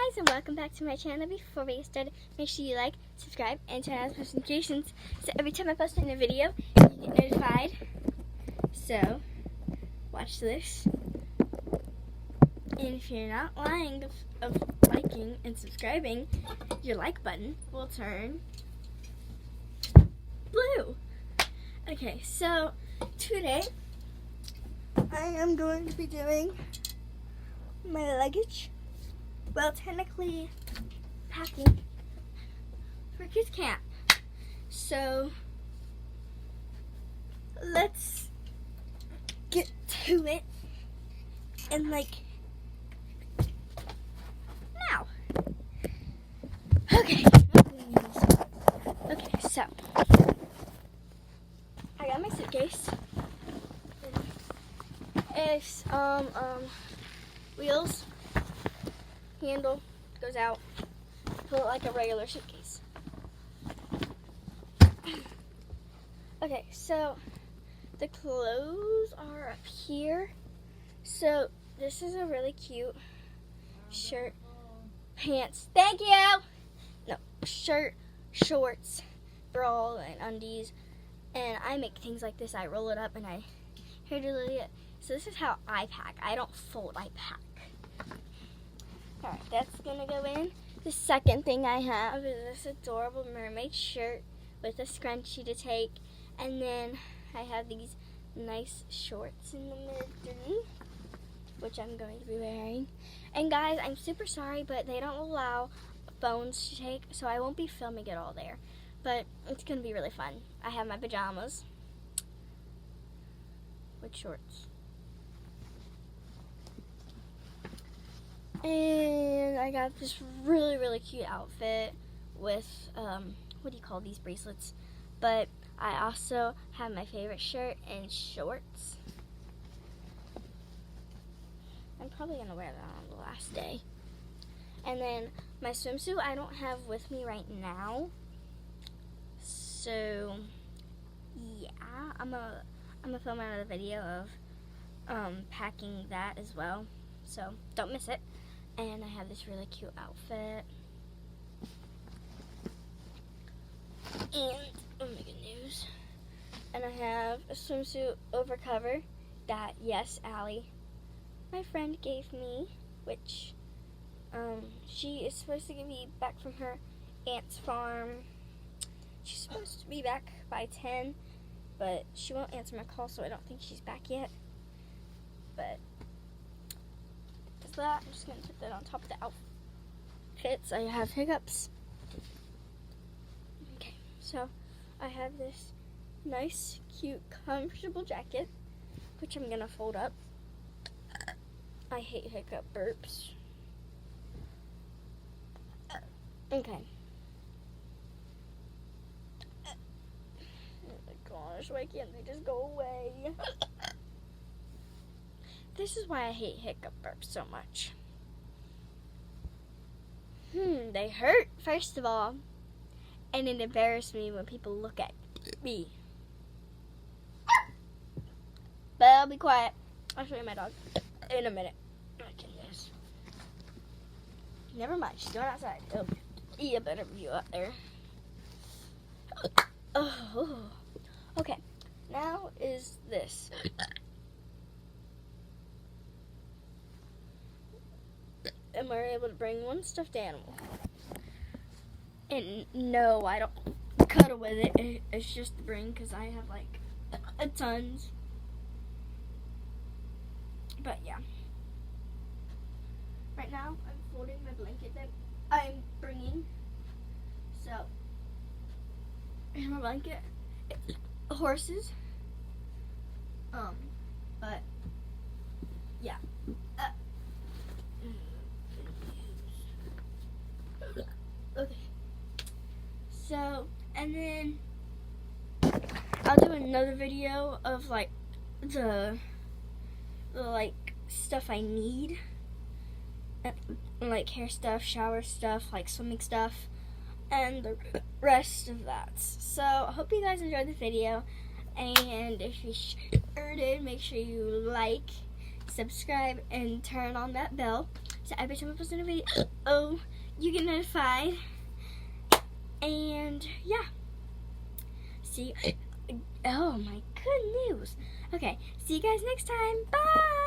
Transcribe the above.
guys, and welcome back to my channel. Before we get started, make sure you like, subscribe, and turn on post notifications so every time I post a new video, you get notified. So, watch this. And if you're not lying of liking and subscribing, your like button will turn blue. Okay, so today I am going to be doing my luggage. Well, technically packing for kids camp. So let's get to it. And now. Okay, so I got my suitcase. It's wheels, handle goes out, pull it like a regular suitcase. Okay, so the clothes are up here. So this is a really cute shirt, pants, thank you! No, shirt, shorts, bra, and undies. And I make things like this. I roll it up and I handle it. So this is how I pack. I don't fold, I pack. Alright, that's gonna go in. The second thing I have is this adorable mermaid shirt with a scrunchie to take. And then I have these nice shorts in the middle, which I'm going to be wearing. And guys, I'm super sorry, but they don't allow phones to take, so I won't be filming it all there. But it's gonna be really fun. I have my pajamas with shorts. And I got this really, really cute outfit with, what do you call these bracelets? But I also have my favorite shirt and shorts. I'm probably going to wear that on the last day. And then my swimsuit I don't have with me right now. So, yeah, I'm gonna film another video of packing that as well. So, don't miss it. And I have this really cute outfit. And, oh my good news. And I have a swimsuit over cover that, yes, Allie, my friend, gave me, which she is supposed to be back from her aunt's farm. She's supposed to be back by 10, but she won't answer my call, so I don't think she's back yet. But that, I'm just going to put that on top of the outfits. I have hiccups. Okay, so I have this nice, cute, comfortable jacket, which I'm going to fold up. I hate hiccup burps. Okay. Oh my gosh, why can't they just go away? This is why I hate hiccup burps so much. They hurt, first of all, and it embarrasses me when people look at me. But I'll be quiet. I'll show you my dog in a minute. My goodness. Never mind, she's going outside. It'll be a better view out there. Oh. Okay, now is this. And we're able to bring one stuffed animal. And no, I don't cuddle with it. It's just to bring because I have like a tons. But yeah. Right now, I'm folding my blanket that I'm bringing. So, here's my blanket. It's horses. But yeah. Okay. So, and then I'll do another video of like the stuff I need. Like hair stuff, shower stuff, like swimming stuff, and the rest of that. So, I hope you guys enjoyed the video. And if you sure did, make sure you like, subscribe, and turn on that bell So every time I post a new video, you get notified. And yeah. See, oh my good news. Okay, see you guys next time. Bye.